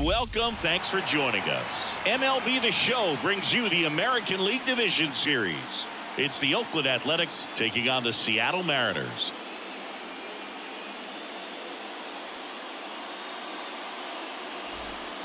welcome. Thanks for joining us. MLB The Show brings you the American League Division Series. It's the Oakland Athletics taking on the Seattle Mariners.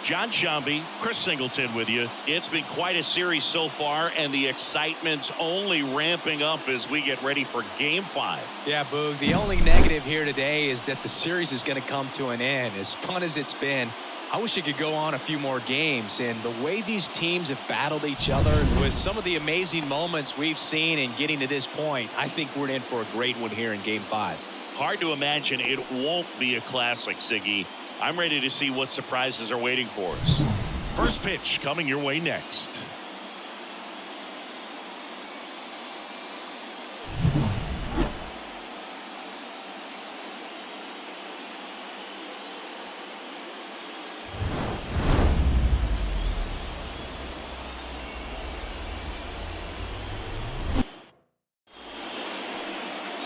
John Shambi, Chris Singleton with you. It's been quite a series so far, and the excitement's only ramping up as we get ready for Game 5. Yeah, Boog, the only negative here today is that the series is going to come to an end. As fun as it's been, I wish it could go on a few more games. And the way these teams have battled each other with some of the amazing moments we've seen in getting to this point, I think we're in for a great one here in Game 5. Hard to imagine it won't be a classic, Siggy. I'm ready to see what surprises are waiting for us. First pitch coming your way next.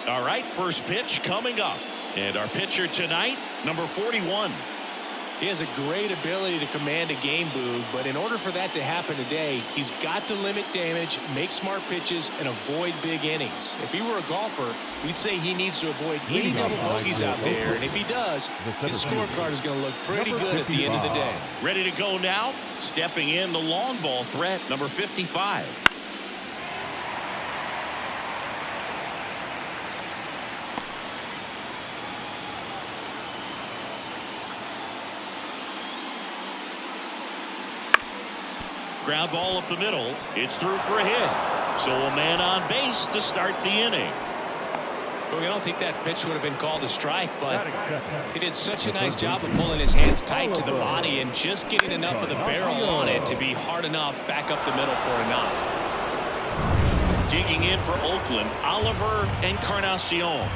All right, first pitch coming up. And our pitcher tonight, number 41. He has a great ability to command a game, Boog, but in order for that to happen today, he's got to limit damage, make smart pitches, and avoid big innings. If he were a golfer, we'd say he needs to avoid any double bogeys out there, and if he does, his scorecard is going to look pretty good at the end of the day. Ready to go now? Stepping in the long ball threat, number 55. Ground ball up the middle. It's through for a hit. So a man on base to start the inning. Well, I don't think that pitch would have been called a strike, but he did such a nice job of pulling his hands tight to the body and just getting enough of the barrel on it to be hard enough back up the middle for a knock. Digging in for Oakland, Oliver Encarnacion.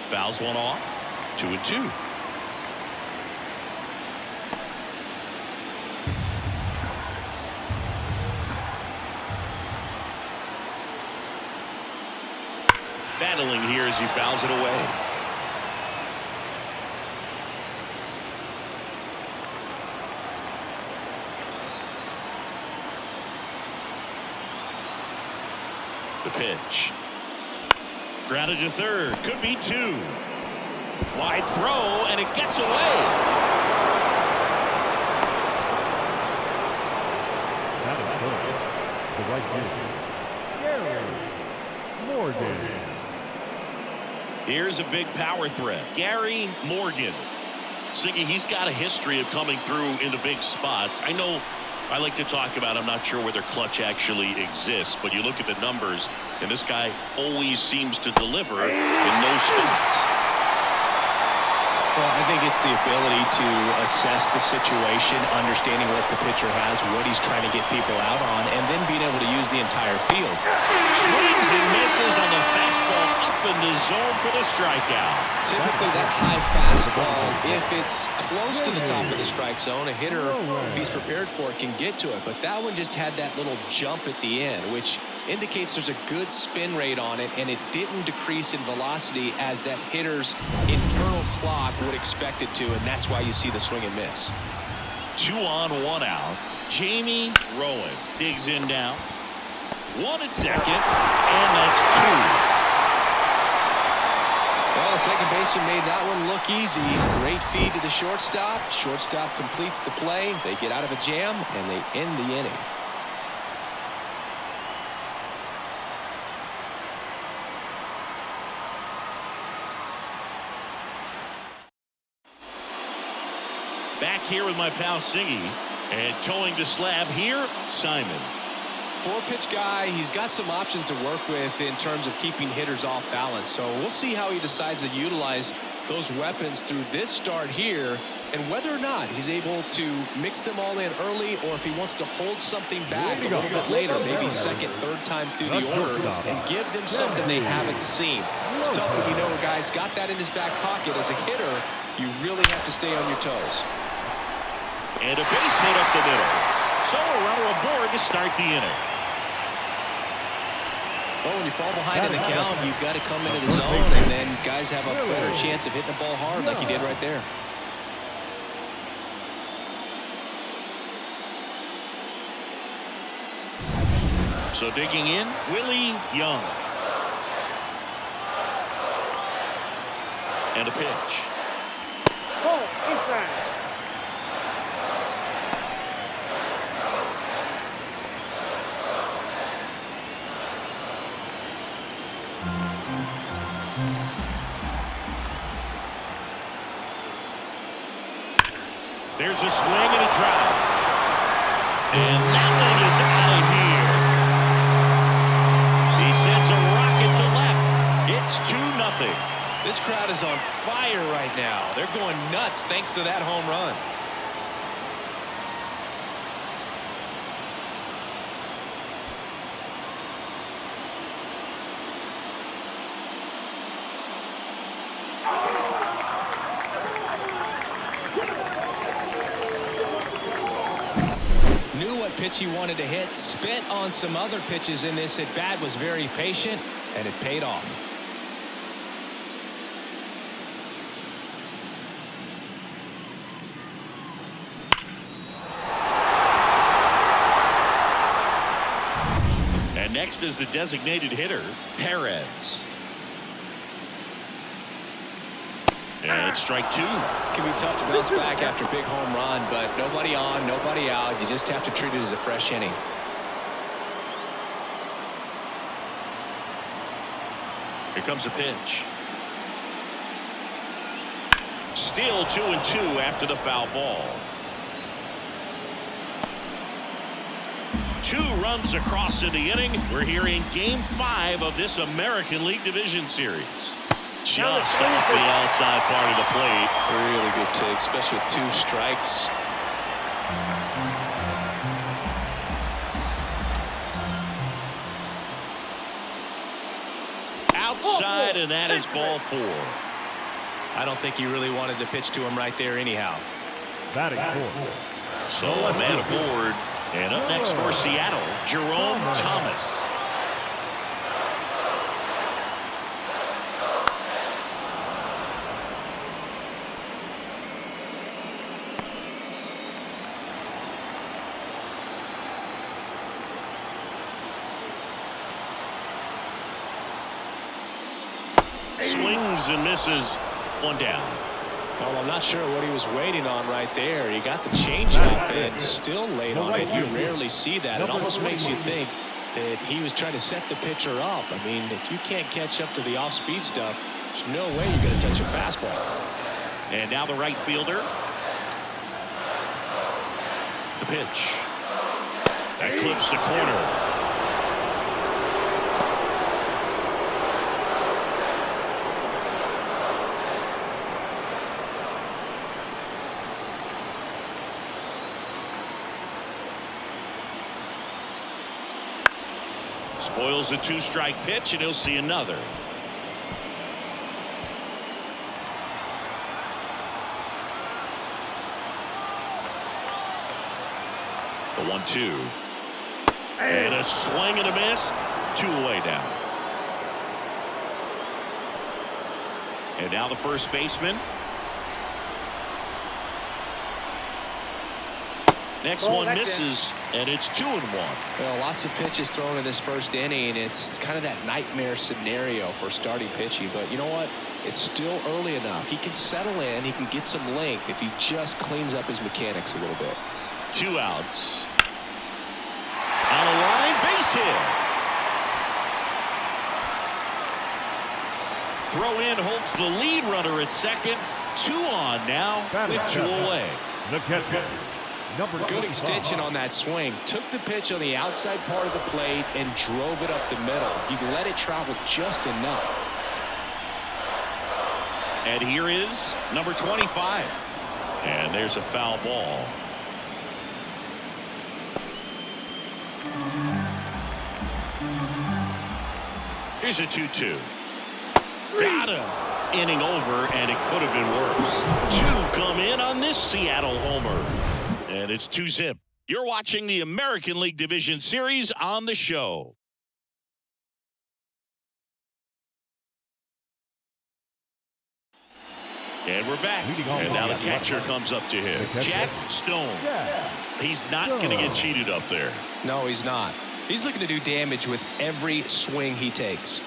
Fouls one off. 2-2. Battling here as he fouls it away. The pitch. Grounded to third. Could be two. Wide throw, and it gets away. That is good. The right fielder, Gary Morgan. Here's a big power threat. Gary Morgan. Siggy, he's got a history of coming through into big spots. I know I like to talk about, I'm not sure whether clutch actually exists, but you look at the numbers, and this guy always seems to deliver in those spots. Well, I think it's the ability to assess the situation, understanding what the pitcher has, what he's trying to get people out on, and then being able to use the entire field. Swings and misses on the fastball up in the zone for the strikeout. Typically that high fastball, if it's close to the top of the strike zone, a hitter, if he's prepared for it, can get to it. But that one just had that little jump at the end, which indicates there's a good spin rate on it, and it didn't decrease in velocity as that hitter's internal clock would expect it to, and that's why you see the swing and miss. 2 on, 1 out. Jamie Rowan digs in now. 1 at second, and that's 2. Well, the second baseman made that one look easy. Great feed to the shortstop. Shortstop completes the play. They get out of a jam, and they end the inning. Back here with my pal Siggy, and towing the slab here, Simon. 4-pitch guy, he's got some options to work with in terms of keeping hitters off balance. So we'll see how he decides to utilize those weapons through this start here, and whether or not he's able to mix them all in early, or if he wants to hold something back a little bit later, maybe second, third time through the order, and give them something they haven't seen. It's tough when you know a guy's got that in his back pocket. As a hitter, you really have to stay on your toes. And a base hit up the middle. So a runner aboard to start the inning. Well, when you fall behind in the count, you've got to come into the zone, and then guys have a better chance of hitting the ball hard like you did right there. So digging in, Willie Young. And a pitch. Oh, inside. There's a swing and a drive. And that one is out of here. He sends a rocket to left. It's 2-0. This crowd is on fire right now. They're going nuts thanks to that home run. Knew what pitch he wanted to hit, spit on some other pitches in this at bat, was very patient, and it paid off. And next is the designated hitter, Perez. And it's strike 2. Can be tough to bounce back after a big home run, but nobody on, nobody out. You just have to treat it as a fresh inning. Here comes a pitch. Still 2-2 after the foul ball. 2 runs across in the inning. We're here in Game 5 of this American League Division Series. Just off the outside part of the plate. Really good take, especially with 2 strikes. Outside, and that is ball 4. I don't think he really wanted to pitch to him right there anyhow. Batting fourth. So a man aboard. And up next for Seattle, Jerome Thomas. Swings and misses. 1 down. Well, I'm not sure what he was waiting on right there. He got the changeup and still laid on it. You rarely see that. It almost makes you think that he was trying to set the pitcher up. I mean, if you can't catch up to the off-speed stuff, there's no way you're going to touch a fastball. And now the right fielder. The pitch. That clips the corner. Spoils the 2-strike pitch, and he'll see another. The 1-2. And a swing and a miss. 2 away now. And now the first baseman. Next one misses, and it's 2-1. Well, lots of pitches thrown in this first inning. It's kind of that nightmare scenario for starting pitching. But you know what? It's still early enough. He can settle in. He can get some length if he just cleans up his mechanics a little bit. 2 outs. On a line, base hit. Throw in holds the lead runner at second. 2 on now with 2 away. The catcher. Good extension on that swing. Took the pitch on the outside part of the plate and drove it up the middle. You let it travel just enough. And here is number 25. And there's a foul ball. Here's a 2-2. Got him. Inning over, and it could have been worse. 2 come in on this Seattle homer. And it's 2-zip. You're watching the American League Division Series on the show. And we're back. And now the catcher comes up to him. Jack Stone. He's not going to get cheated up there. No, he's not. He's looking to do damage with every swing he takes.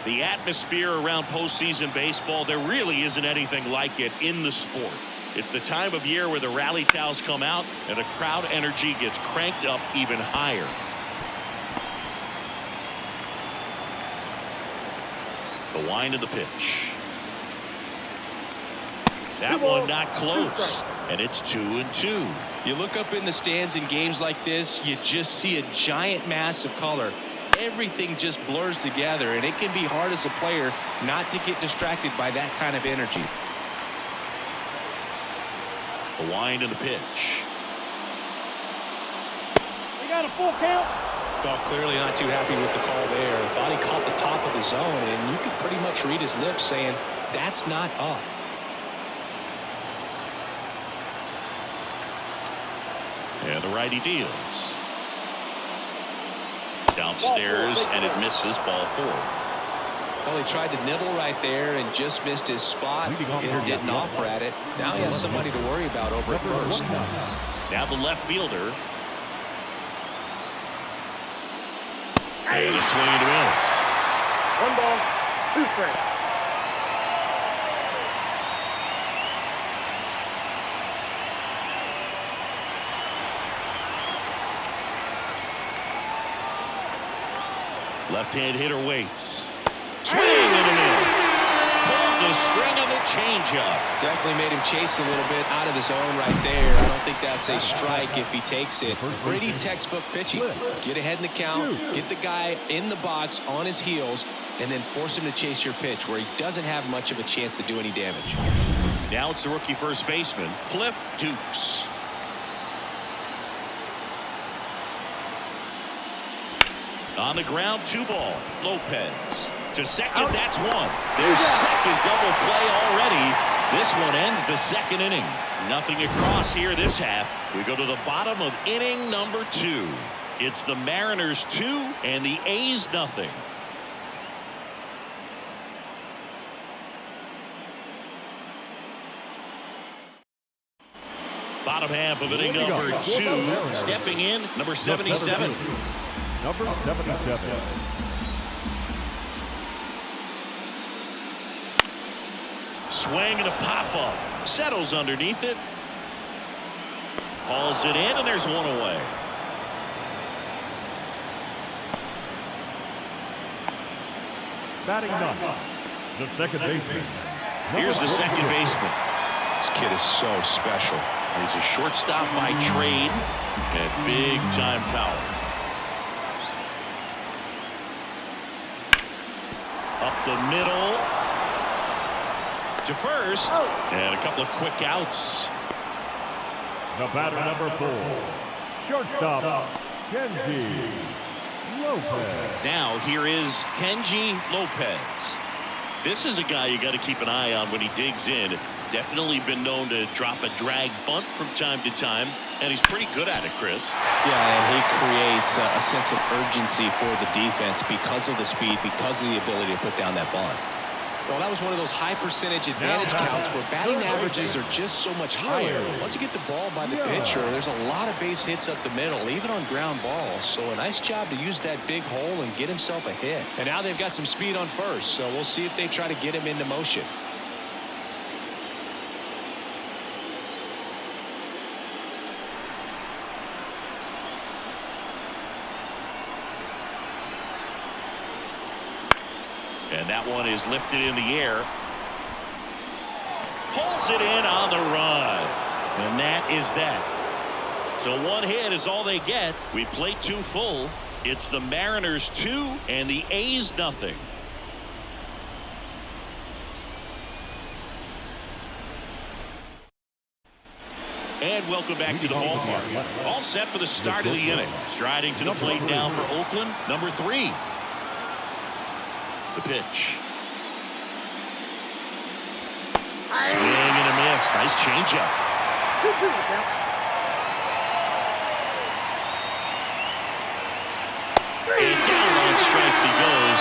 The atmosphere around postseason baseball, there really isn't anything like it in the sport. It's the time of year where the rally towels come out and the crowd energy gets cranked up even higher. The wind of the pitch. That one not close, and it's 2-2. You look up in the stands in games like this, you just see a giant mass of color. Everything just blurs together, and it can be hard as a player not to get distracted by that kind of energy. The wind of the pitch. We got a full count. Well, clearly not too happy with the call there. Thought he caught the top of the zone, and you could pretty much read his lips saying, that's not up. And the righty deals. Downstairs, and it misses ball 4. Well, he tried to nibble right there and just missed his spot. Hitter didn't offer at it. Now he has somebody to worry about over at first. Now the left fielder. And a swing and a miss. 1 ball, 2 strikes. Left-hand hitter waits. Swing and a miss. Pulled the string of the changeup. Definitely made him chase a little bit out of the zone right there. I don't think that's a strike if he takes it. Pretty textbook pitching. Get ahead in the count, get the guy in the box on his heels, and then force him to chase your pitch where he doesn't have much of a chance to do any damage. Now it's the rookie first baseman, Cliff Dukes. On the ground, 2 ball. Lopez to second. That's 1. Their second double play already. This one ends the 2nd inning. Nothing across here this half. We go to the bottom of inning number 2. It's the Mariners 2 and the A's nothing. Bottom half of inning number 2. Stepping in, number 77. Number 77. Swing and a pop-up. Settles underneath it. Hauls it in, and there's 1 away. Batting ninth, the second baseman. Here's the second baseman. This kid is so special. He's a shortstop by trade and big-time power. Up the middle to first, and a couple of quick outs. The batter number 4, shortstop, Kenji Lopez. Now here is Kenji Lopez. This is a guy you got to keep an eye on when he digs in. Definitely been known to drop a drag bunt from time to time, and he's pretty good at it, Chris. Yeah, and he creates a sense of urgency for the defense because of the speed, because of the ability to put down that bunt. Well, that was one of those high percentage advantage counts where batting averages are just so much higher. Once you get the ball by the pitcher, there's a lot of base hits up the middle, even on ground balls. So a nice job to use that big hole and get himself a hit. And now they've got some speed on first, so we'll see if they try to get him into motion. And that one is lifted in the air. Pulls it in on the run. And that is that. So 1 hit is all they get. We play 2 full. It's the Mariners 2 and the A's nothing. And welcome back to the ballpark. All set for the start of the inning. Striding to the plate now for Oakland, number 3. The pitch. Swing and a miss. Nice changeup. And down on strikes he goes.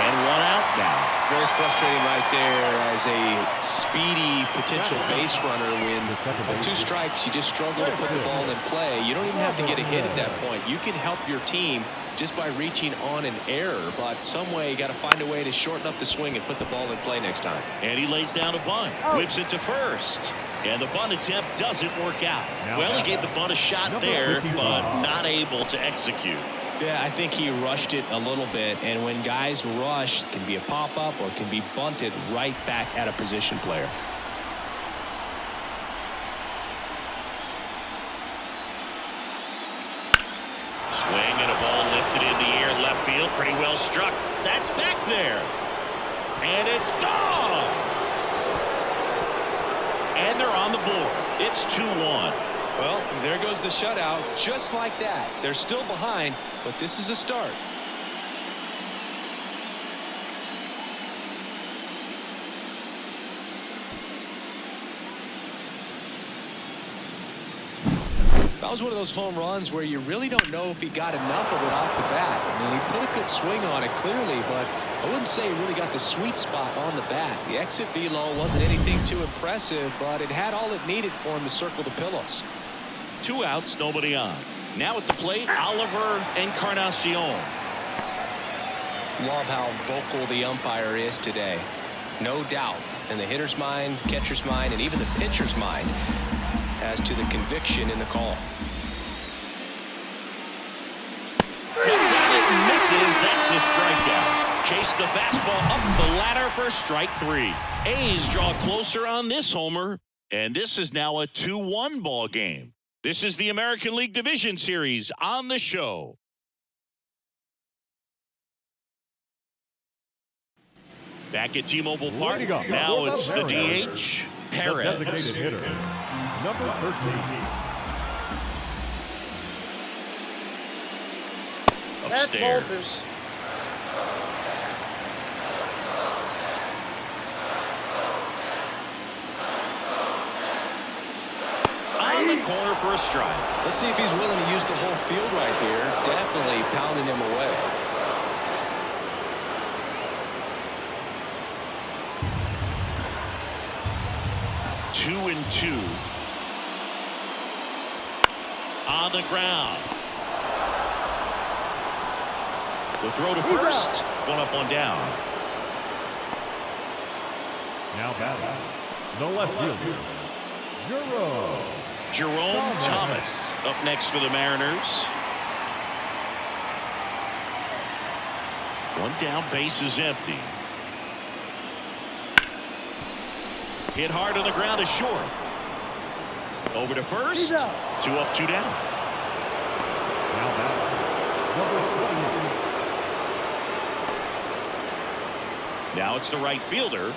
And 1 out now. Very frustrating right there as a speedy potential base runner when with 2 strikes, you just struggle to put the ball in play. You don't even have to get a hit at that point. You can help your team just by reaching on an error, but some way you got to find a way to shorten up the swing and put the ball in play next time. And he lays down a bunt, whips it to first. And the bunt attempt doesn't work out. Well, he gave the bunt a shot there, but not able to execute. Yeah, I think he rushed it a little bit, and when guys rush, it can be a pop-up or it can be bunted right back at a position player. Swing and a ball lifted in the air, left field, pretty well struck. That's back there. And it's gone. And they're on the board. It's 2-1. Well, there goes the shutout, just like that. They're still behind, but this is a start. That was one of those home runs where you really don't know if he got enough of it off the bat. I mean, he put a good swing on it clearly, but I wouldn't say he really got the sweet spot on the bat. The exit velo wasn't anything too impressive, but it had all it needed for him to circle the pillows. 2 outs, nobody on. Now at the plate, Oliver Encarnacion. Love how vocal the umpire is today. No doubt in the hitter's mind, catcher's mind, and even the pitcher's mind as to the conviction in the call. Misses. That's a strikeout. Chase the fastball up the ladder for strike 3. A's draw closer on this homer, and this is now a 2-1 ball game. This is the American League Division Series on the show. Back at T-Mobile Park. Now it's the DH, Perez. The designated hitter, number 13. Upstairs. On the corner for a strike. Let's see if he's willing to use the whole field right here. Definitely pounding him away. Two and 2. On the ground. The throw to first. 1 up, 1 down. Now batting, the left fielder, Jerome Thomas up next for the Mariners. 1 down, base is empty. Hit hard on the ground is short. Over to first. 2 up, 2 down. Now batting, number 28. Now it's the right fielder.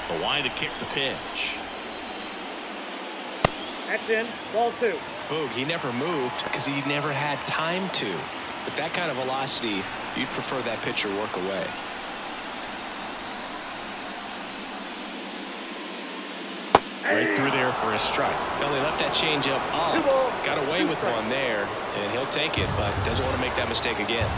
The line to kick the pitch. That's in. Ball 2. Boog, he never moved because he never had time to. With that kind of velocity, you'd prefer that pitcher work away. Right through there for a strike. Well, he left that changeup up, got away with one there, and he'll take it, but doesn't want to make that mistake again.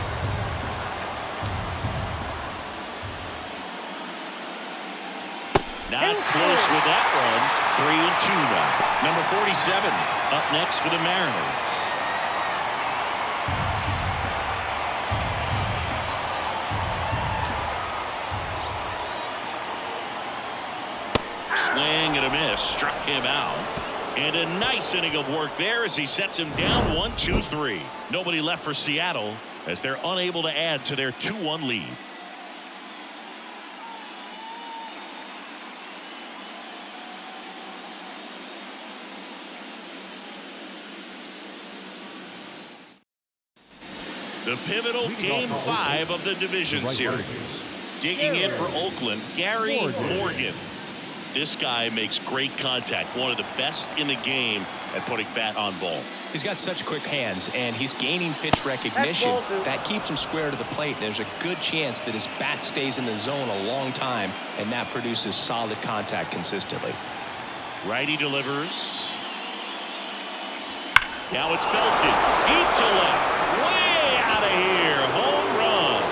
Not close with that one. 3 and 2 now. Number 47 up next for the Mariners. Swing and a miss. Struck him out. And a nice inning of work there as he sets him down 1-2-3. Nobody left for Seattle as they're unable to add to their 2-1 lead. The pivotal Game 5 of the Division Series. Digging in for Oakland, Gary Morgan. This guy makes great contact. One of the best in the game at putting bat on ball. He's got such quick hands, and he's gaining pitch recognition. That keeps him square to the plate. There's a good chance that his bat stays in the zone a long time, and that produces solid contact consistently. Righty delivers. Now it's belted. Deep to left. Way out of here. Home run.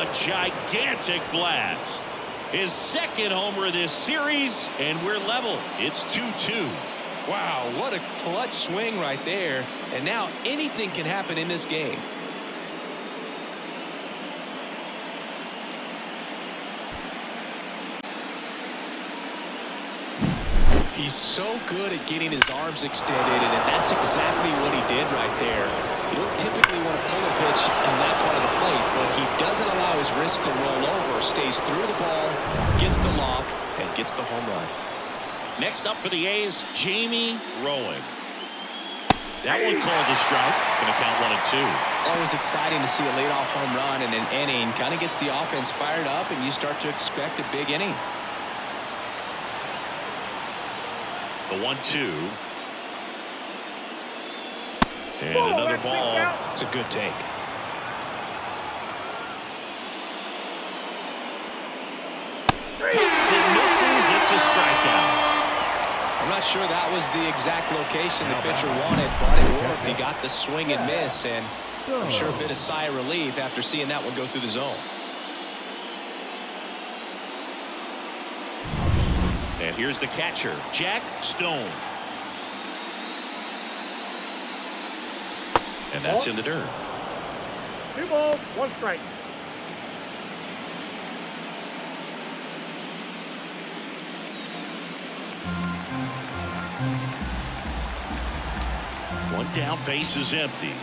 A gigantic blast. His second homer of this series, and we're level. It's 2-2. Wow, what a clutch swing right there. And now anything can happen in this game. He's so good at getting his arms extended, and that's exactly what he did right there. You don't typically want to pull a pitch in that part of the plate, but he doesn't allow his wrist to roll over, stays through the ball, gets the loft, and gets the home run. Next up for the A's, Jamie Rowan. That one called a strike. Going to count 1-2. Always exciting to see a leadoff home run in an inning. Kind of gets the offense fired up, and you start to expect a big inning. The 1-2. And another ball. It's a good take. Hits and misses. It's a strikeout. I'm not sure that was the exact location the pitcher wanted, but it worked. He got the swing and miss, and I'm sure a bit of sigh of relief after seeing that one go through the zone. And here's the catcher, Jack Stone. And that's in the dirt. 2 balls, 1 strike. One down, base is empty.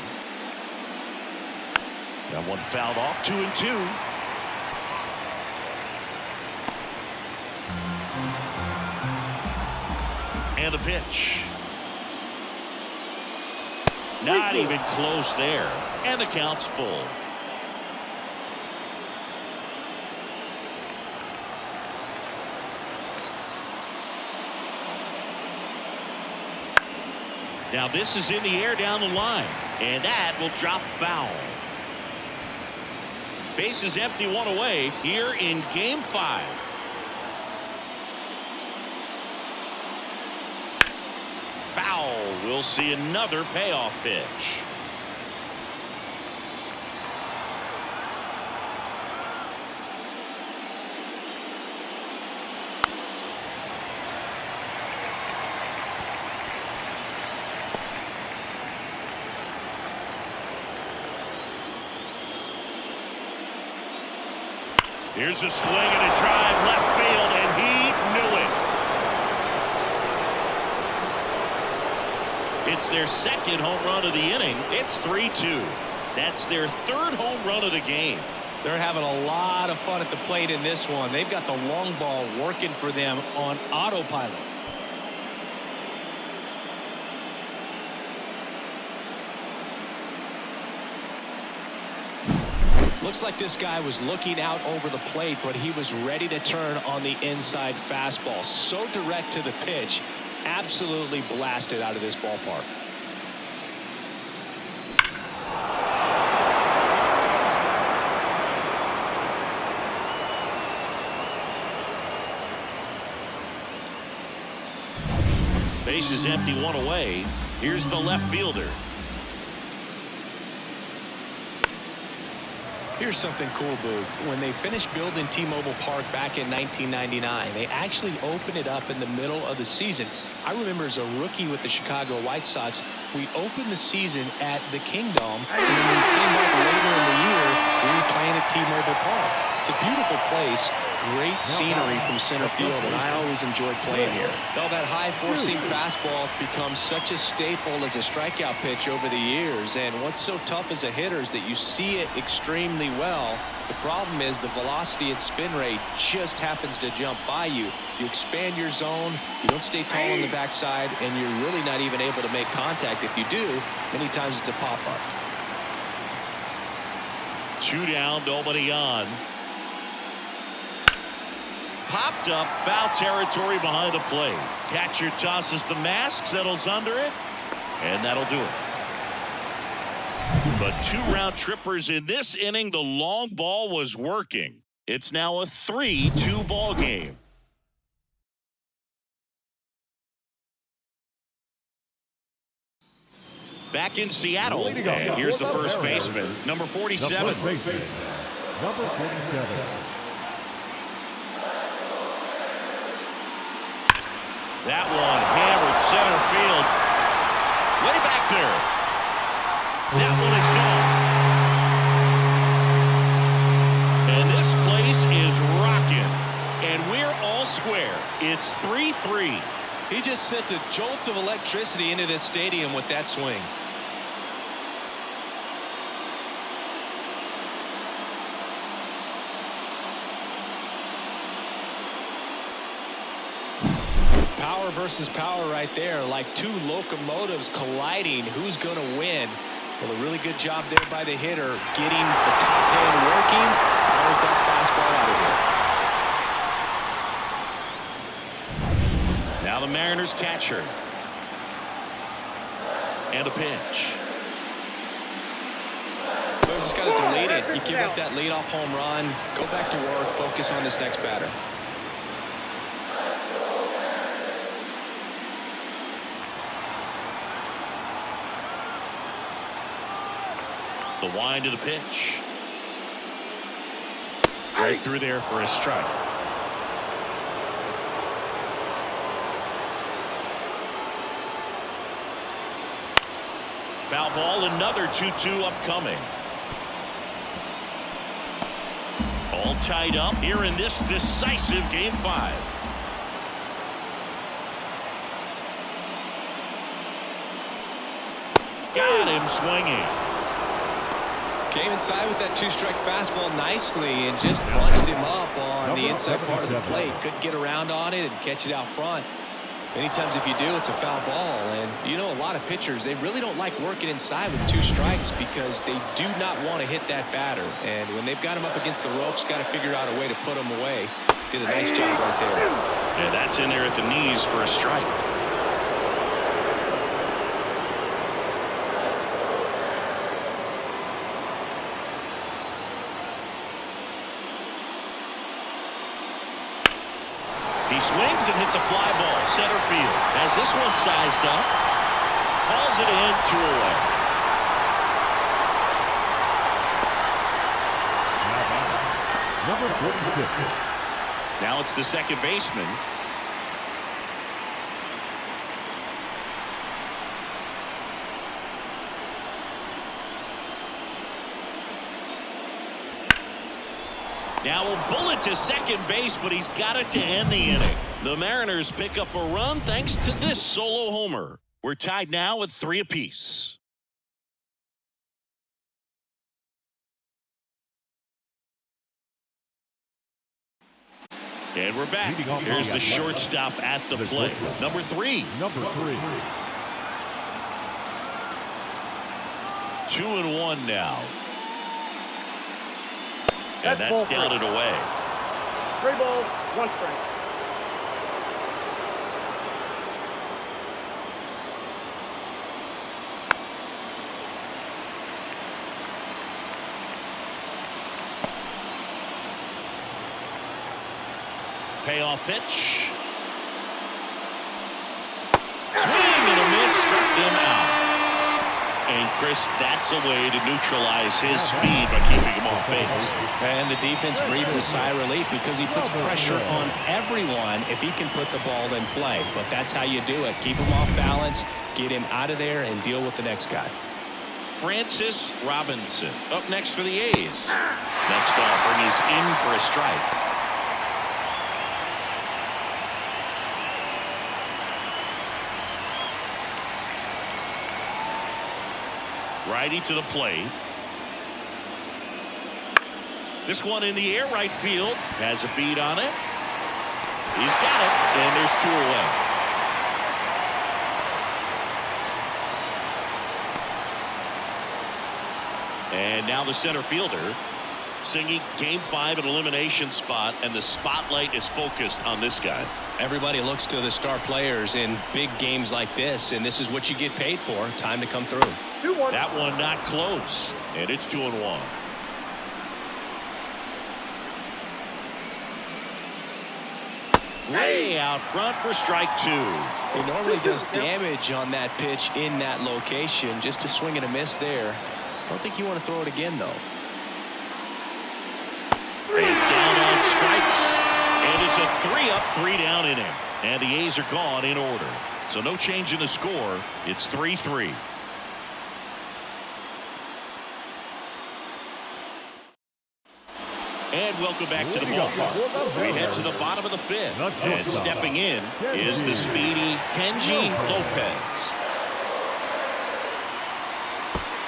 That one fouled off, 2-2. And a pitch. Not even close there. And the count's full. Now this is in the air down the line. And that will drop foul. Base is empty, 1 away here in Game 5. Foul. We'll see another payoff pitch. Here's a swing and a drive left field, and he knew it. It's their second home run of the inning. It's 3-2. That's their third home run of the game. They're having a lot of fun at the plate in this one. They've got the long ball working for them on autopilot. Looks like this guy was looking out over the plate, but he was ready to turn on the inside fastball. So direct to the pitch. Absolutely blasted out of this ballpark. Base is empty, 1 away. Here's the left fielder. Here's something cool, Boo. When they finished building T-Mobile Park back in 1999, they actually opened it up in the middle of the season. I remember as a rookie with the Chicago White Sox, we opened the season at the Kingdom, and then we came back later in the year, we were playing at T-Mobile Park. It's a beautiful place, great scenery from center field, and I always enjoyed playing here. Well, that high four-seam fastball has become such a staple as a strikeout pitch over the years, and what's so tough as a hitter is that you see it extremely well. The problem is the velocity and spin rate just happens to jump by you. You expand your zone, you don't stay tall on the backside, and you're really not even able to make contact. If you do, many times it's a pop-up. 2 down, nobody on. Popped up, foul territory behind the plate. Catcher tosses the mask, settles under it, and that'll do it. But 2 round trippers in this inning. The long ball was working. It's now a 3-2 ball game. Back in Seattle, and here's the first baseman, number 47. Number 47. That one hammered center field. Way back there. That one is gone. And this place is rocking. And we're all square. It's 3-3. He just sent a jolt of electricity into this stadium with that swing. Power versus power right there, like two locomotives colliding. Who's going to win? Well, a really good job there by the hitter, getting the top hand working. There's that fastball out of here. Now the Mariners catcher. And a pitch. So just got to delete it. You give up that leadoff home run, go back to work, focus on this next batter. The wind of the pitch. Right through there for a strike. Foul ball, another 2-2 upcoming. All tied up here in this decisive Game 5. Got him swinging. Came inside with that two-strike fastball nicely and just bunched him up on the inside part of the plate. Couldn't get around on it and catch it out front. Many times if you do, it's a foul ball. And you know, a lot of pitchers, they really don't like working inside with two strikes because they do not want to hit that batter. And when they've got him up against the ropes, got to figure out a way to put him away. Did a nice job right there. Yeah, that's in there at the knees for a strike. He swings and hits a fly ball center field. Has this one sized up. Hauls it in, 2 away. Number 46. Now it's the second baseman. Now a bullet to second base, but he's got it to end the inning. The Mariners pick up a run thanks to this solo homer. We're tied now at 3 apiece. And we're back. Here's the shortstop at the plate. Number 3. Number 3. 2-1 now. And that's down and away. 3 balls, 1 strike. Payoff pitch. Swing and a miss, struck him out. And Chris, that's a way to neutralize his speed by keeping him off base. And the defense breathes a sigh of relief because he puts pressure on everyone if he can put the ball in play. But that's how you do it. Keep him off balance, get him out of there, and deal with the next guy. Francis Robinson up next for the A's. Next offering is in for a strike. Righty to the plate. This one in the air right field. Has a beat on it. He's got it. And there's 2 away. And now the center fielder singing Game 5 an elimination spot, and the spotlight is focused on this guy. Everybody looks to the star players in big games like this, and this is what you get paid for. Time to come through. 2-1. That one not close, and it's 2-1. way out front for strike 2. He normally does damage on that pitch in that location. Just a swing and a miss there. I don't think you want to throw it again, though. And down on strikes. And it's a 3-up, 3-down inning. And the A's are gone in order. So no change in the score. It's 3-3. And welcome back to the ballpark. We head to the bottom of the 5th. And stepping in is the speedy Kenji Lopez.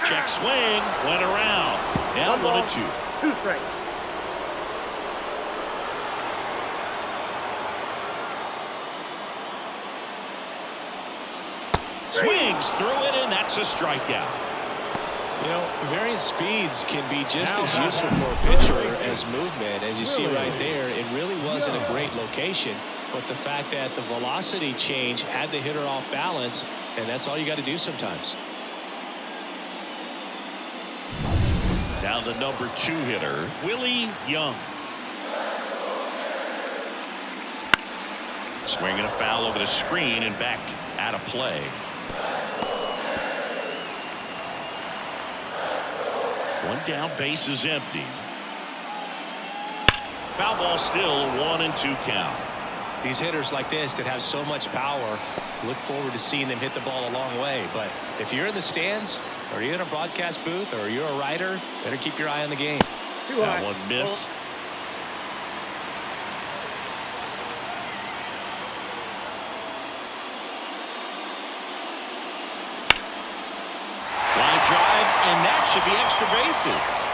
Check swing. Went around. Now 1-2. 2 strikes. Swings through it, and that's a strikeout. You know, variant speeds can be just as useful for a pitcher as movement. As you see right there, it really wasn't a great location, but the fact that the velocity change had the hitter off balance, and that's all you got to do sometimes. Now the number 2 hitter, Willie Young. Swinging a foul over the screen and back out of play. One down, base is empty. Foul ball still, 1-2 count. These hitters like this that have so much power, look forward to seeing them hit the ball a long way. But if you're in the stands, or you're in a broadcast booth, or you're a writer, better keep your eye on the game. That one missed. Line drive, and that should be extra bases.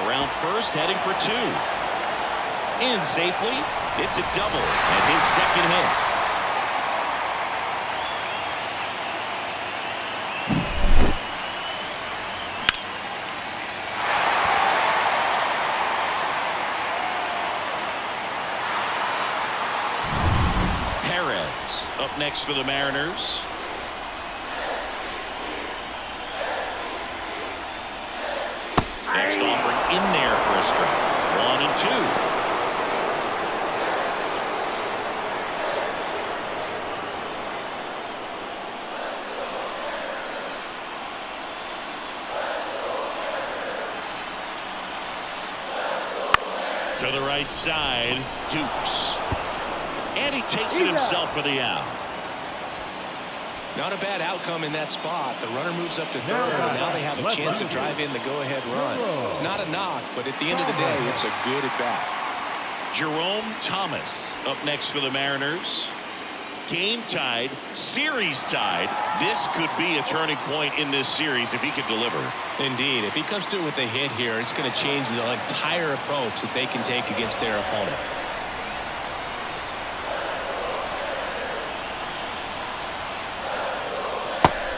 Around first, heading for 2. In safely. It's a double and his second hit. Perez up next for the Mariners. Next offering in there for a strike. 1-2. To the right side, Dukes. And he takes it himself for the out. Not a bad outcome in that spot. The runner moves up to third, and now they have a chance to drive in the go-ahead run. It's not a knock, but at the end of the day, it's a good at-bat. Jerome Thomas up next for the Mariners. Game tied, series tied. This could be a turning point in this series if he can deliver. Indeed. If he comes through with a hit here, it's going to change the entire approach that they can take against their opponent.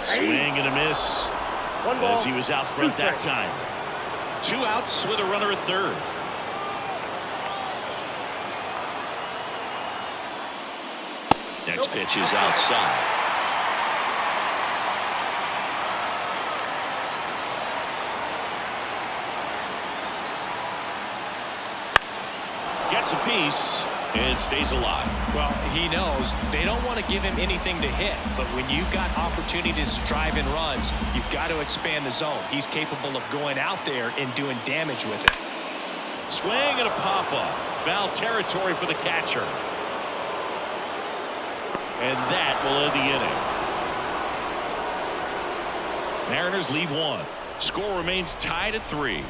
Swing and a miss. As he was out front that time. 2 outs with a runner at third. Next pitch is outside. Gets a piece and stays alive. Well, he knows they don't want to give him anything to hit, but when you've got opportunities to drive in runs, you've got to expand the zone. He's capable of going out there and doing damage with it. Swing and a pop-up. Foul territory for the catcher. And that will end the inning. Mariners lead 1. Score remains tied at 3.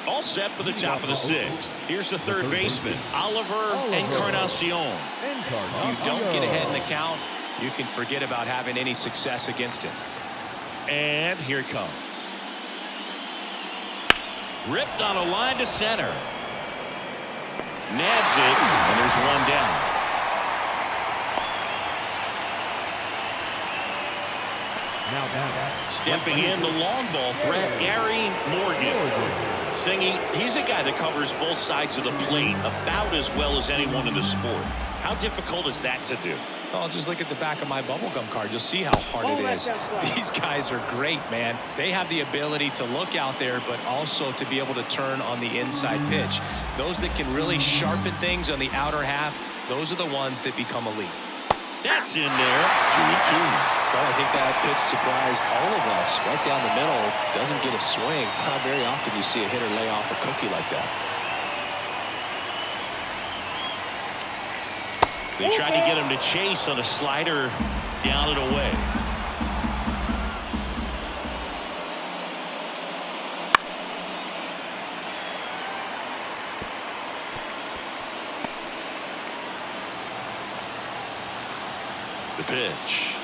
All set for the top of the 6th. Here's the third baseman, Oliver Encarnacion. If you don't get ahead in the count, you can forget about having any success against him. And here it comes. Ripped on a line to center. Nabs it, and there's one down. Stepping in, the long ball threat, Gary Morgan. Singing, he's a guy that covers both sides of the plate about as well as anyone in the sport. How difficult is that to do? Oh, just look at the back of my bubblegum card. You'll see how hard it is. These guys are great, man. They have the ability to look out there, but also to be able to turn on the inside pitch. Those that can really sharpen things on the outer half, those are the ones that become elite. That's in there. 2-2. Well, I think that pitch surprised all of us. Right down the middle, doesn't get a swing. Not very often you see a hitter lay off a cookie like that. They tried to get him to chase on a slider down and away. The pitch.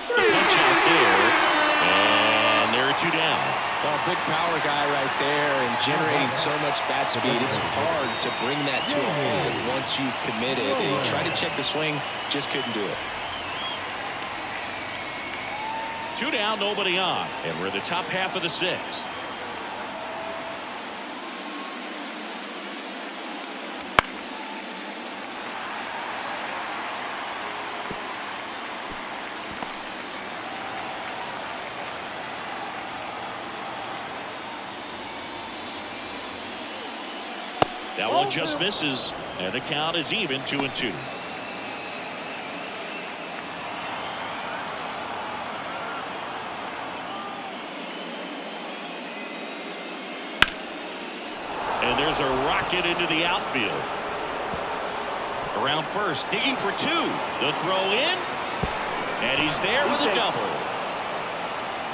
The punch out there. And there are 2 down. Well, big power guy right there and generating so much bat speed. It's hard to bring that to a halt once you've committed. And he tried to check the swing, just couldn't do it. 2 down, nobody on. And we're in the top half of the 6th. That one just misses, and the count is even 2-2. And there's a rocket into the outfield. Around first, digging for 2. The throw in, and he's there with a double.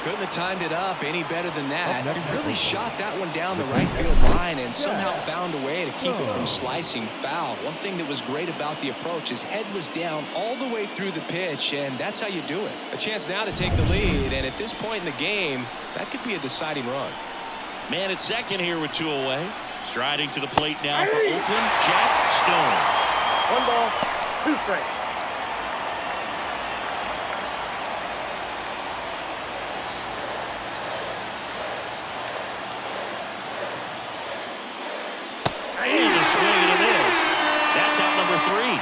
Couldn't have timed it up any better than that. Really shot that one down the right field line and somehow found a way to keep it from slicing foul. One thing that was great about the approach, his head was down all the way through the pitch, and that's how you do it. A chance now to take the lead, and at this point in the game, that could be a deciding run. Man at second here with 2 away. Striding to the plate now for Oakland, Jack Stone. 1 ball, 2 strikes. And a swing and a miss. That's out number 3.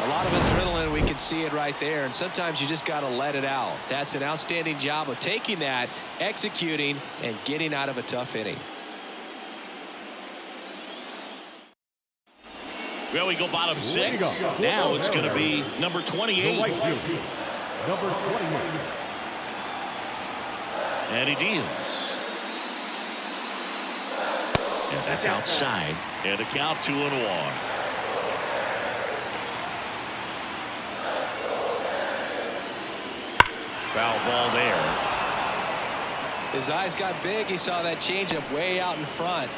A lot of adrenaline, we can see it right there, and sometimes you just got to let it out. That's an outstanding job of taking that, executing, and getting out of a tough inning. Well, we go bottom 6. Now it's going to be number 28. Number 28. And he deals. And that's outside. And the count 2-1. Foul ball there. His eyes got big. He saw that changeup way out in front.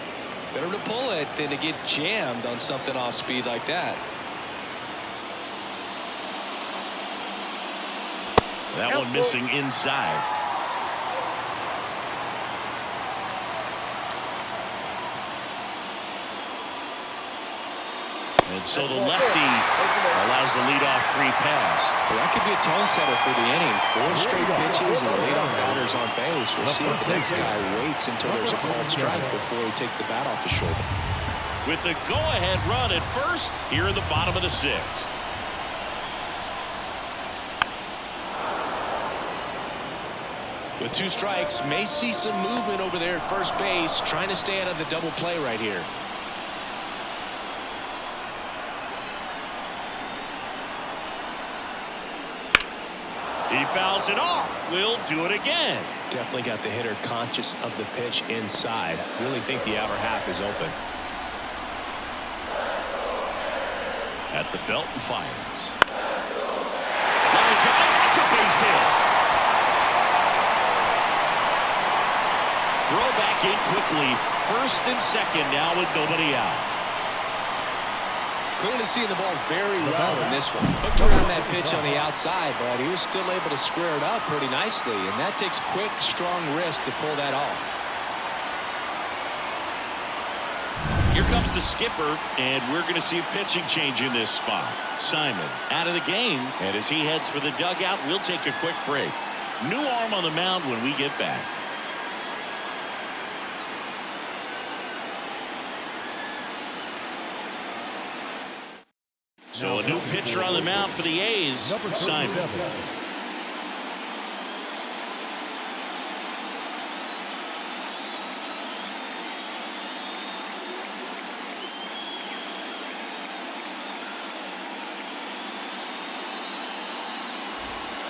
Better to pull it than to get jammed on something off speed like that. That one missing inside. And so the lefty allows the leadoff free pass. Well, that could be a tone setter for the inning. 4 straight pitches and the leadoff batter's on base. We'll see if the next guy waits until there's a called strike before he takes the bat off his shoulder. With the go-ahead run at first here in the bottom of the 6th. With 2 strikes, may see some movement over there at first base, trying to stay out of the double play right here. He fouls it off. We'll do it again. Definitely got the hitter conscious of the pitch inside. Really think the outer half is open. At the belt and fires. Line drive, that's a base hit. Throw back in quickly. First and second now with nobody out. Clearly seeing the ball very well in this one. Hooked around that pitch on the outside, but he was still able to square it up pretty nicely, and that takes quick, strong wrist to pull that off. Here comes the skipper, and we're going to see a pitching change in this spot. Simon out of the game, and as he heads for the dugout, we'll take a quick break. New arm on the mound when we get back. So a new pitcher on the mound for the A's, Simon.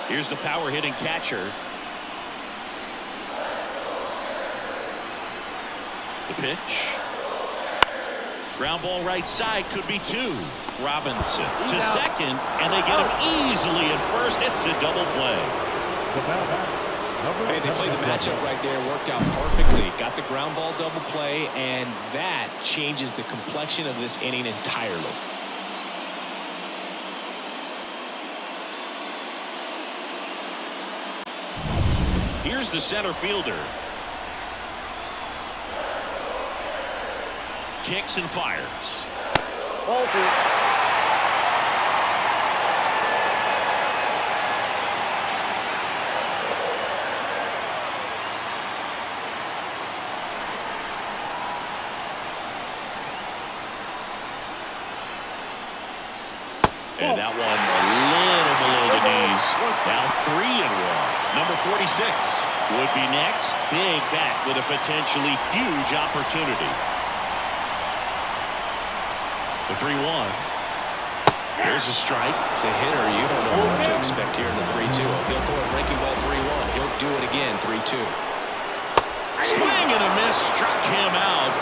Here's the power hitting catcher. The pitch. Ground ball right side, could be two. Robinson to second, and they get him easily at first. It's a double play. Hey, they played the matchup right there, worked out perfectly. Got the ground ball double play, and that changes the complexion of this inning entirely. Here's the center fielder. Kicks and fires. Ball two. And that one a little below the knees. Now 3-1. Number 46 would be next. Big bat with a potentially huge opportunity. The 3-1. There's a strike. As a hitter, you don't know what to expect here in the 3-2. If he'll throw a breaking ball 3-1, he'll do it again 3-2. Swing and a miss. Struck him out.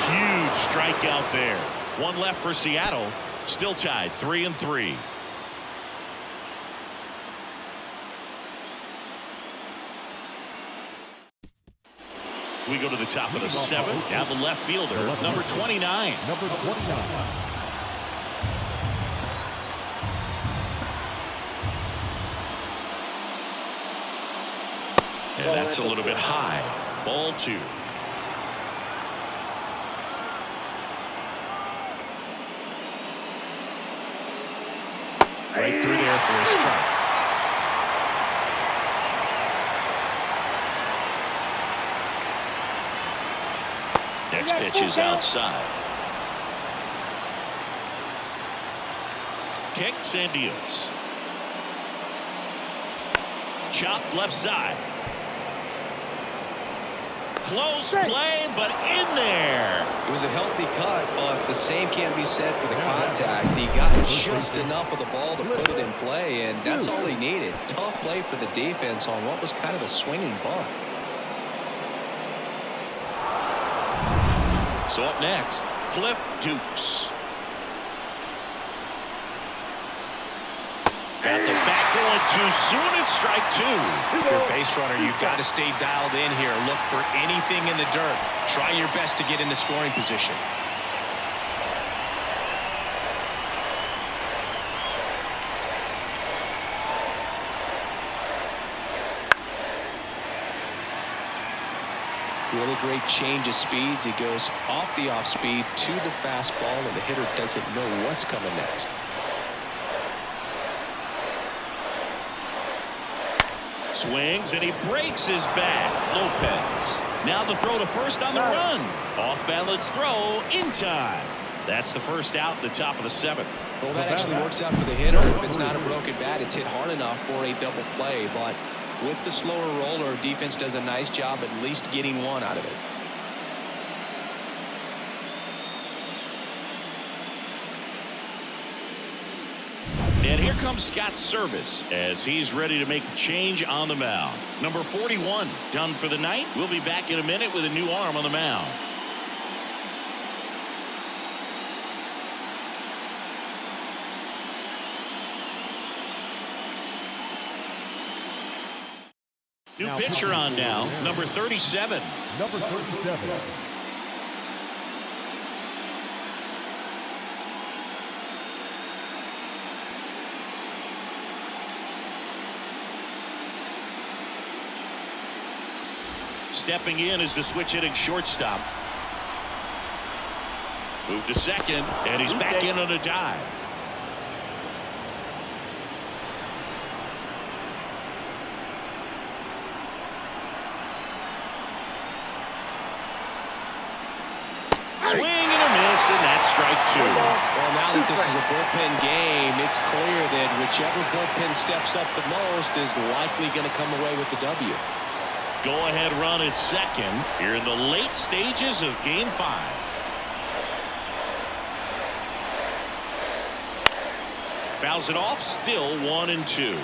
Huge strikeout there. One left for Seattle. Still tied 3-3. We go to the top of the seventh. Now the left fielder, number 29. Number 29. And that's a little bit high. Ball two. Right through there for a strike. Next pitch is outside. Kicks and deals. Chopped left side. Close play, but in there. It was a healthy cut, but the same can't be said for the contact. He got just enough of the ball to put it in play, and that's all he needed. Tough play for the defense on what was kind of a swinging bunt. So up next, Cliff Dukes. Got the back going too soon. It's strike two. If you're a base runner, you've got to stay dialed in here. Look for anything in the dirt. Try your best to get in the scoring position. Really great change of speeds. He goes off the off speed to the fastball, and the hitter doesn't know what's coming next. Swings and he breaks his bat. Lopez. Now the throw to first on the run. Off balance throw in time. That's the first out at the top of the seventh. Well, that actually works out for the hitter. If it's not a broken bat, it's hit hard enough for a double play. But with the slower roller, defense does a nice job at least getting one out of it. And here comes Scott Service as he's ready to make a change on the mound. Number 41 done for the night. We'll be back in a minute with a new arm on the mound. New pitcher on now, number 37. Number 37. Stepping in is the switch hitting shortstop. Move to second, and he's back in on a dive. Swing and a miss. miss, and that's strike 2. Well, now that this is a bullpen game, it's clear that whichever bullpen steps up the most is likely going to come away with the W. Go-ahead run at second here in the late stages of Game 5. Fouls it off, still 1-2.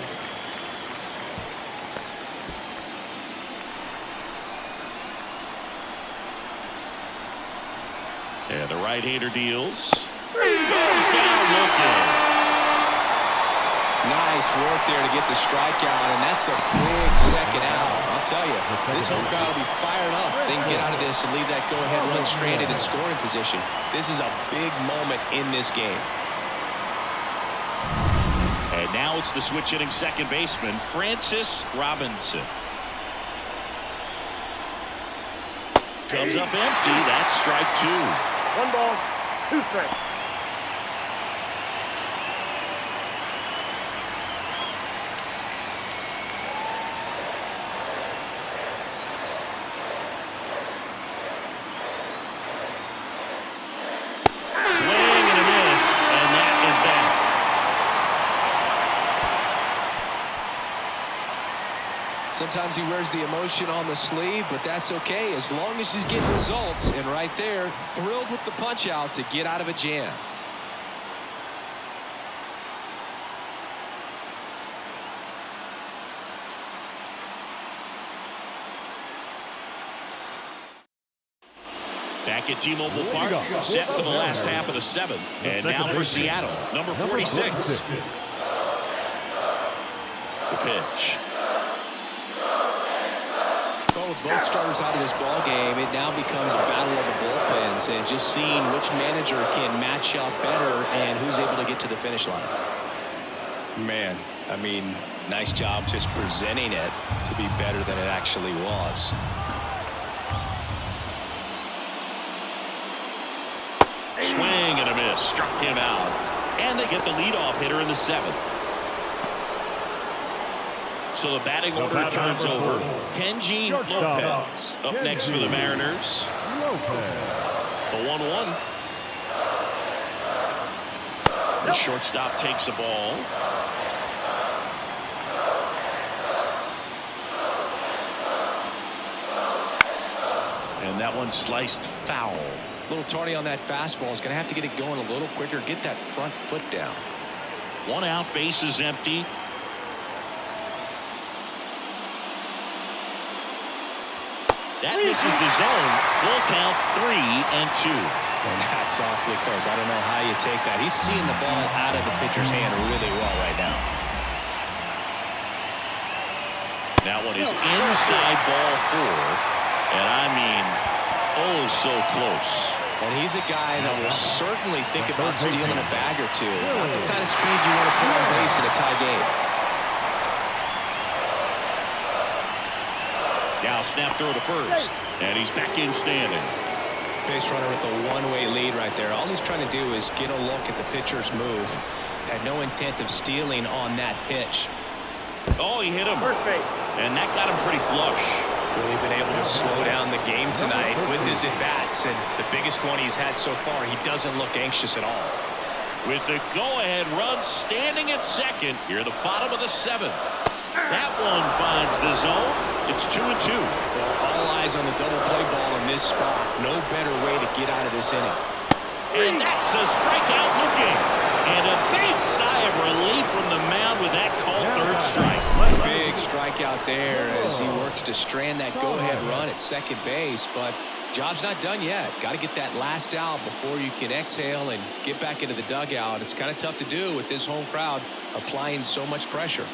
And the right-hander deals. Goes down looking. Nice work there to get the strikeout, and that's a big second out. I'll tell you, this home crowd will be fired up. They can get out of this and leave that go-ahead run stranded in scoring position. This is a big moment in this game. And now it's the switch-hitting second baseman, Francis Robinson. Comes up empty. That's strike 2. 1 ball, 2 strikes. Swing and a miss, and that is that. Sometimes he wears the emotion on the sleeve, but that's okay as long as he's getting results. And right there, thrilled with the punch out to get out of a jam. Back at T-Mobile Park, set for the last half of the 7th. And now for Seattle, number 46. The pitch. Well, with both starters out of this ball game, it now becomes a battle of the bullpens and just seeing which manager can match up better and who's able to get to the finish line. Man, I mean, nice job just presenting it to be better than it actually was. Swing and a miss. Struck him out. And they get the leadoff hitter in the 7th. So the batting order turns over. Kenji Lopez up next for the Mariners. The 1-1. The shortstop takes the ball. And that one sliced foul. A little tardy on that fastball. Is going to have to get it going a little quicker. Get that front foot down. 1 out, bases empty. That misses the zone. Full count, 3-2. And that's awfully close. I don't know how you take that. He's seeing the ball out of the pitcher's hand really well right now. That one is inside ball 4. And I mean, oh, so close. And he's a guy that will certainly think about stealing a bag or two. Not the kind of speed you want to put on base in a tie game. Now snap throw to first. And he's back in standing. Base runner with a one-way lead right there. All he's trying to do is get a look at the pitcher's move. Had no intent of stealing on that pitch. Oh, he hit him. First base. And that got him pretty flush. Really been able to slow down the game tonight with his at-bats. And the biggest one he's had so far, he doesn't look anxious at all. With the go-ahead run standing at second. Here at the bottom of the 7th. That one finds the zone. It's 2-2. Well, all eyes on the double play ball in this spot. No better way to get out of this inning. And that's a strikeout looking. And a big sigh of relief from the mound with that called third strike. Big strikeout there as he works to strand that go-ahead run at second base. But job's not done yet. Got to get that last out before you can exhale and get back into the dugout. It's kind of tough to do with this home crowd applying so much pressure.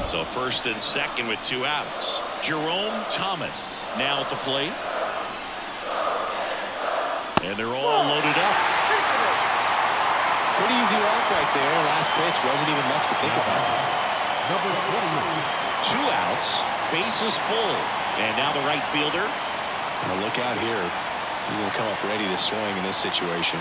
So first and second with 2 outs. Jerome Thomas now at the plate. And they're all loaded up. Pretty easy walk right there. Last pitch wasn't even much to think about. 2 outs. Bases full. And now the right fielder. Now look out here. He's going to come up ready to swing in this situation.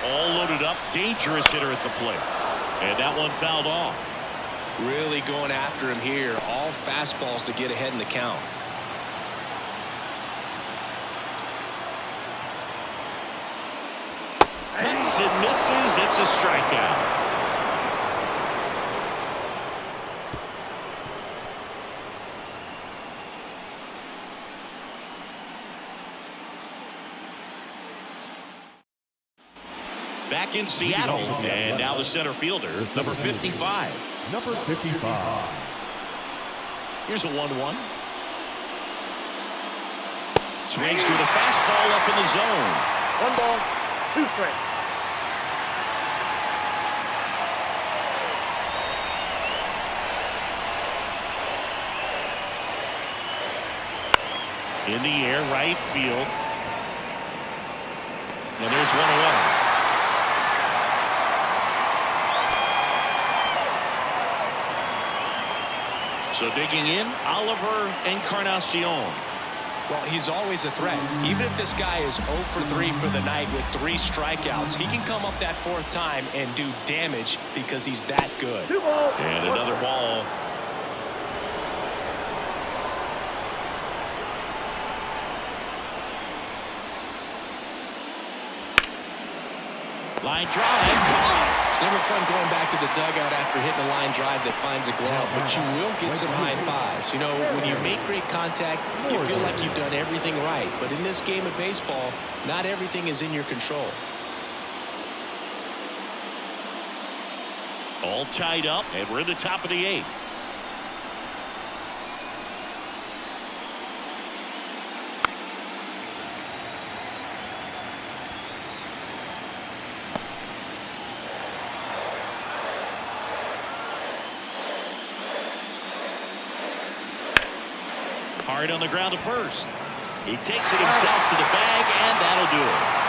all loaded up. Dangerous hitter at the plate. And that one fouled off. Really going after him here. All fastballs to get ahead in the count. Hits and misses. It's a strikeout. Back in Seattle, and now the center fielder, number 55. Number 55. Here's a 1-1. Swings through the fastball up in the zone. 1 ball, 2 strikes. In the air, right field. And there's one away. So digging in, Oliver Encarnacion. Well, he's always a threat. Even if this guy is 0 for 3 for the night with 3 strikeouts, he can come up that 4th time and do damage because he's that good. 2 balls. And another ball. Line drive. It's never fun going back to the dugout after hitting a line drive that finds a glove, but you will get some high fives. You know, when you make great contact, you feel like you've done everything right. But in this game of baseball, not everything is in your control. All tied up, and we're in the top of the 8th. Hard on the ground to first. He takes it himself to the bag, and that'll do it.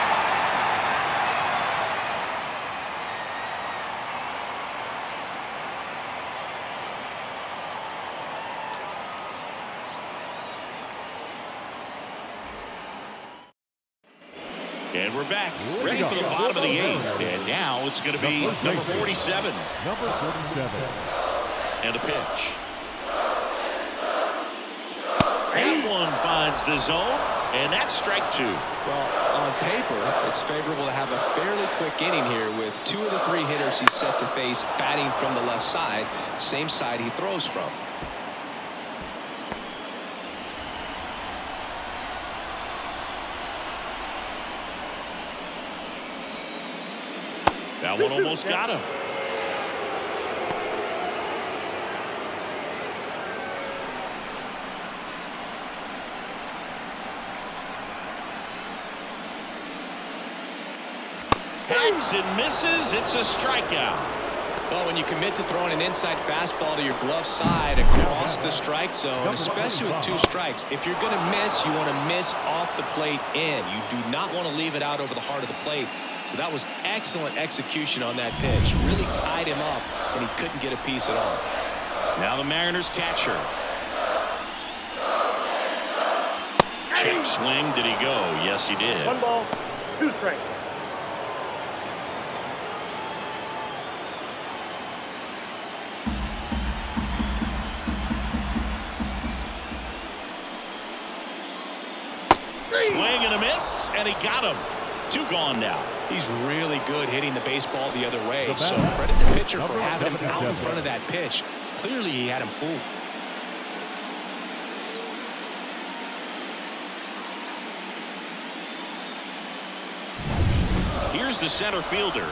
And we're back, ready for the bottom of the 8th. And now it's going to be number 47. Number 47. And a pitch. That one finds the zone, and that's strike 2. Well, on paper, it's favorable to have a fairly quick inning here with 2 of the 3 hitters he's set to face batting from the left side, same side he throws from. That one almost got him. Hacks and misses. It's a strikeout. Well, when you commit to throwing an inside fastball to your glove side across the strike zone, especially with 2 strikes, if you're going to miss, you want to miss off the plate in. You do not want to leave it out over the heart of the plate. So that was excellent execution on that pitch. Really tied him up, and he couldn't get a piece at all. Now the Mariners catcher. Check swing. Did he go? Yes, he did. 1 ball, 2 strikes. Swing and a miss, and he got him. 2 gone now. He's really good hitting the baseball the other way. So credit the pitcher for having him out in front of that pitch. Clearly he had him fooled. Here's the center fielder.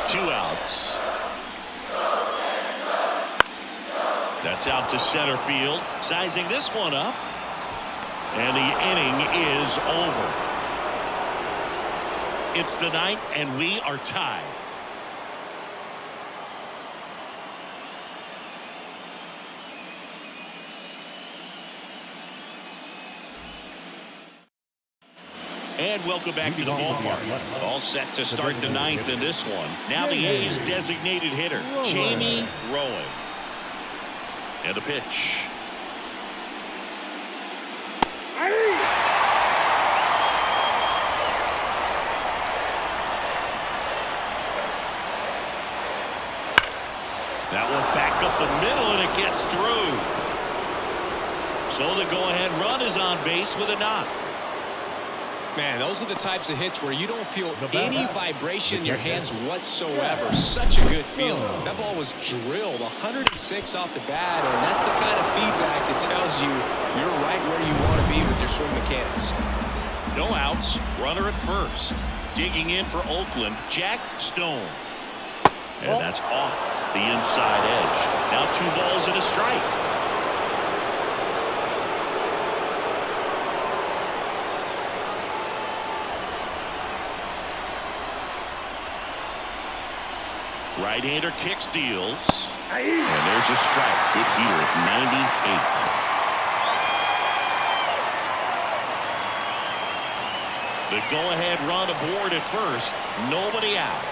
2 outs. That's out to center field. Sizing this one up. And the inning is over. It's the 9th, and we are tied. And welcome back to the ballpark. All set to start the 9th in this one. Now the A's designated hitter, Jamie Rowan. And a pitch. That one back up the middle, and it gets through. So the go-ahead run is on base with a knock. Man, those are the types of hits where you don't feel any vibration in your hands whatsoever. Such a good feeling. That ball was drilled 106 off the bat, and that's the kind of feedback that tells you you're right where you want to be with your swing mechanics. No outs, runner at first. Digging in for Oakland, Jack Stone. And that's off the inside edge. Now 2 balls and a strike. Right-hander kicks, deals. And there's a strike. Good heater at 98. The go-ahead run aboard at first. Nobody out.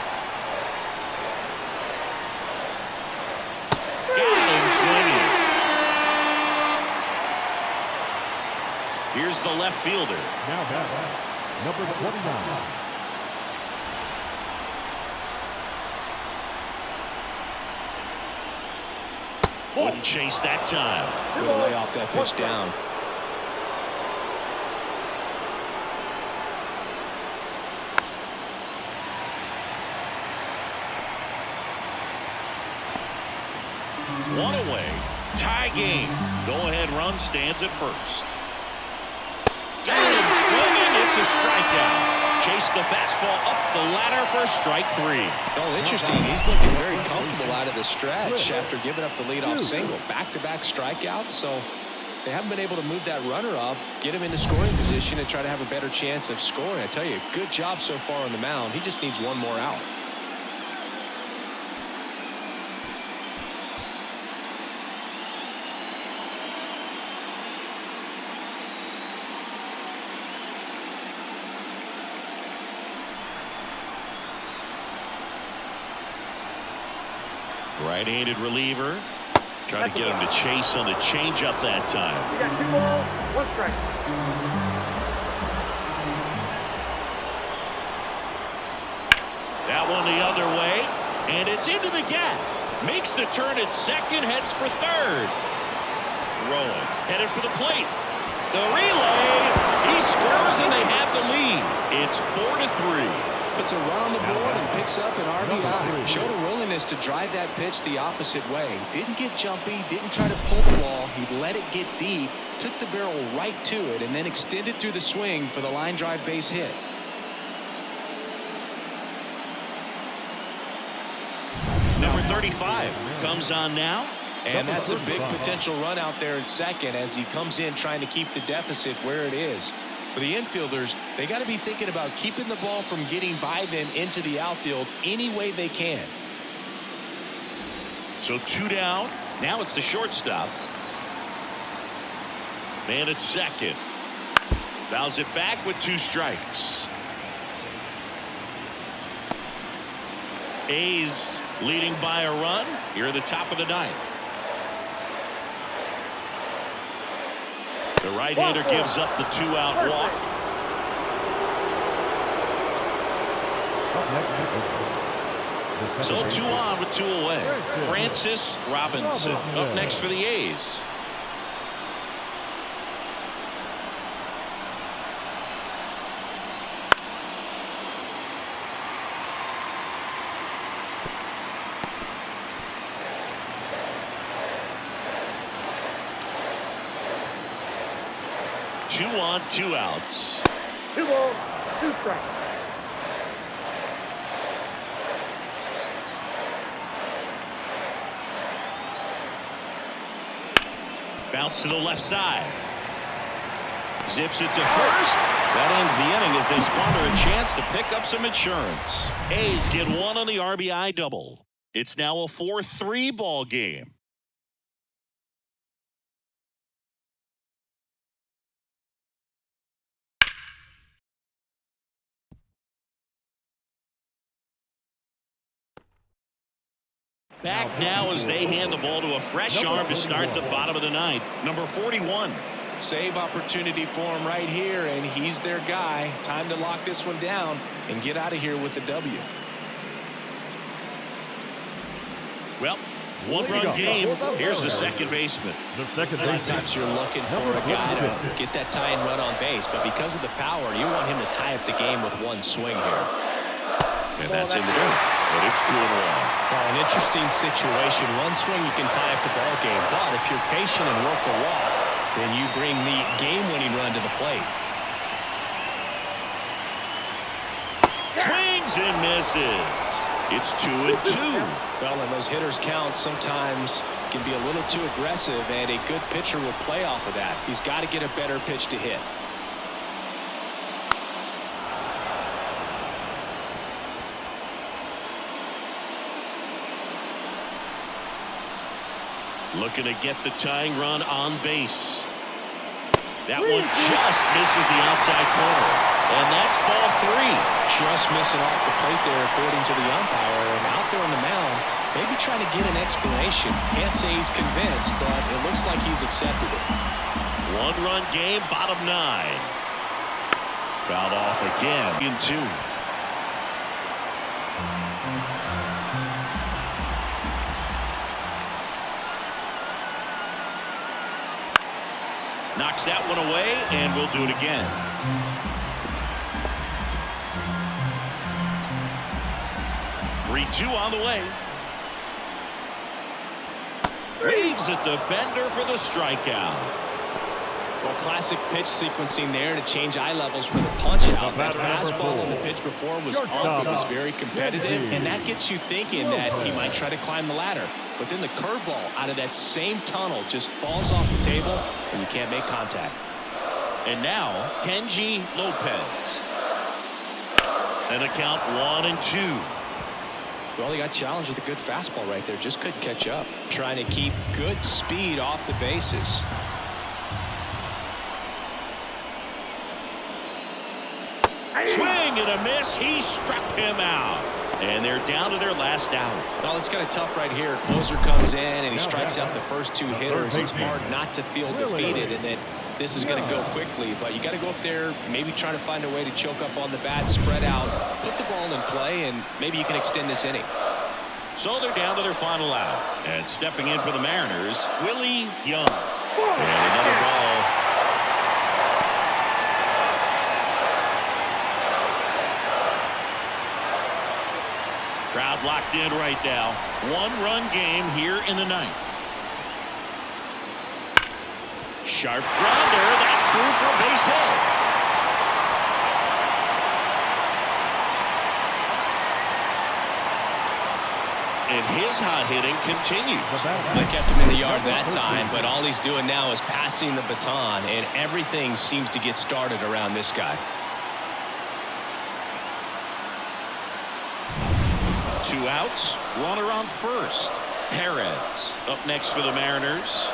Got him swinging. Here's the left fielder. Now batting, number 29. Wouldn't chase that time. Way to lay off that pitch down. One away. Tie game. Go-ahead run stands at first. Got him swinging. It's a strikeout. Chase the fastball up the ladder for strike 3. Oh, interesting. He's looking very comfortable out of the stretch after giving up the leadoff single. Back-to-back strikeouts, so they haven't been able to move that runner up, get him into scoring position, and try to have a better chance of scoring. I tell you, good job so far on the mound. He just needs one more out. Right-handed reliever. Trying to get him to chase on the changeup that time. You got 2 balls, 1 strike. That one the other way. And it's into the gap. Makes the turn at second, heads for third. Rowan headed for the plate. The relay. He scores and they have the lead. It's 4-3. Puts a run on the board and picks up an RBI. Showed a willingness to drive that pitch the opposite way. Didn't get jumpy, didn't try to pull the ball. He let it get deep, took the barrel right to it, and then extended through the swing for the line drive base hit. Number 35 comes on now. And that's a big potential run out there in second as he comes in trying to keep the deficit where it is. For the infielders, they got to be thinking about keeping the ball from getting by them into the outfield any way they can. So 2 down. Now it's the shortstop. Man at second. Fouls it back with 2 strikes. A's leading by a run here at the top of the 9th. The right-hander gives up the 2-out walk. So 2 on with 2 away. Francis Robinson up next for the A's. Two on, 2 outs. 2 balls, 2 strikes. Bounce to the left side. Zips it to first. That ends the inning as they squander a chance to pick up some insurance. A's get 1 on the RBI double. It's now a 4-3 ball game. Back now as they hand the ball to a fresh arm to start the bottom of the 9th. Number 41. Save opportunity for him right here, and he's their guy. Time to lock this one down and get out of here with a W. Well, One-run game. Here's the second baseman. The second A lot of baseman. times you're looking for a guy to get that tying run on base, but because of the power, you want him to tie up the game with one swing here. And that's in the dirt. But it's 2-1. Well, an interesting situation. One swing you can tie up the ball game, but if you're patient and work a walk, then you bring the game-winning run to the plate. Swings and misses. It's 2-2. Well, and those hitters count sometimes can be a little too aggressive, and a good pitcher will play off of that. He's got to get a better pitch to hit. Looking to get the tying run on base. That one just misses the outside corner. And that's ball 3. Just missing off the plate there, according to the umpire. And out there on the mound, maybe trying to get an explanation. Can't say he's convinced, but it looks like he's accepted it. One-run game, bottom 9. Fouled off again in 2. Knocks that one away, and we'll do it again. Three-2 on the way. Waves at the bender for the strikeout. Well, classic pitch sequencing there to change eye levels for the punch out. That fastball on the pitch before was up. It was very competitive, and that gets you thinking that he might try to climb the ladder. But then the curveball out of that same tunnel just falls off the table, and you can't make contact. And now, Kenji Lopez. And a count 1-2. Well, he got challenged with a good fastball right there. Just couldn't catch up. Trying to keep good speed off the bases. Swing and a miss. He struck him out. And they're down to their last out. Well, it's kind of tough right here. Closer comes in and he strikes out the first 2 hitters. It's hard not to feel defeated and that this is going to go quickly. But you got to go up there, maybe try to find a way to choke up on the bat, spread out, put the ball in play, and maybe you can extend this inning. So they're down to their final out. And stepping in for the Mariners, Willie Young. And another ball. Crowd locked in right now. One-run game here in the 9th. Sharp grounder. That's through for a base hit. And his hot hitting continues. I kept him in the yard that time, but all he's doing now is passing the baton, and everything seems to get started around this guy. 2 outs, runner on first. Perez up next for the Mariners.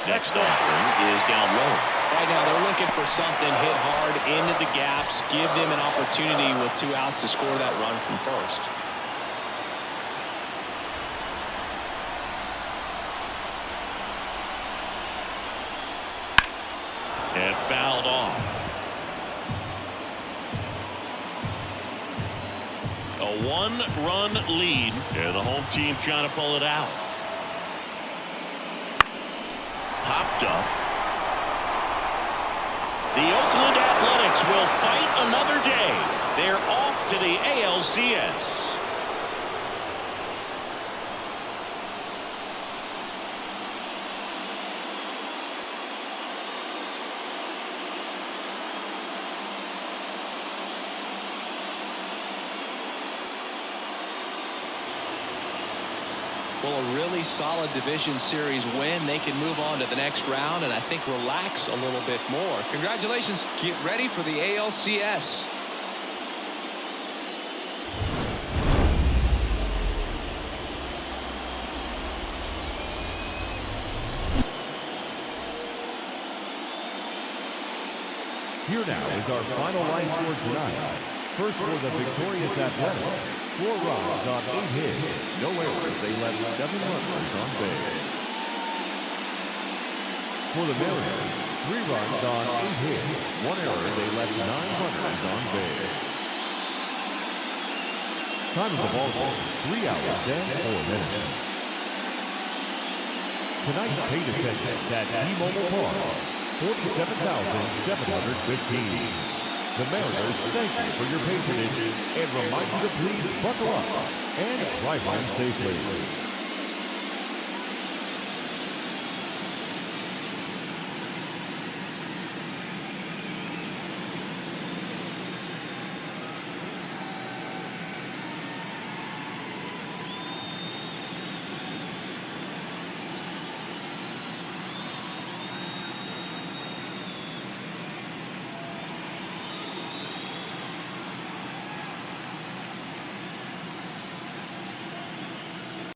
Next offering is down low. Right now they're looking for something, hit hard into the gaps, give them an opportunity with 2 outs to score that run from first. And fouled off. A 1-run lead, and the home team trying to pull it out. Popped up. The Oakland Athletics will fight another day. They're off to the ALCS. Well, a really solid division series win. They can move on to the next round and I think relax a little bit more. Congratulations. Get ready for the ALCS. Here now is our final line score tonight. First for the victorious Athletics, 4 runs on 8 hits, no errors. They left 7 runners on base. For the Mariners, 3 runs on 8 hits, 1 error. They left 9 runners on base. Time of the ball game, 3 hours and 4 minutes. Tonight's paid attendance at T-Mobile Park, 47,715. The Mariners thank you for your patronage and remind you to please buckle up and drive home safely.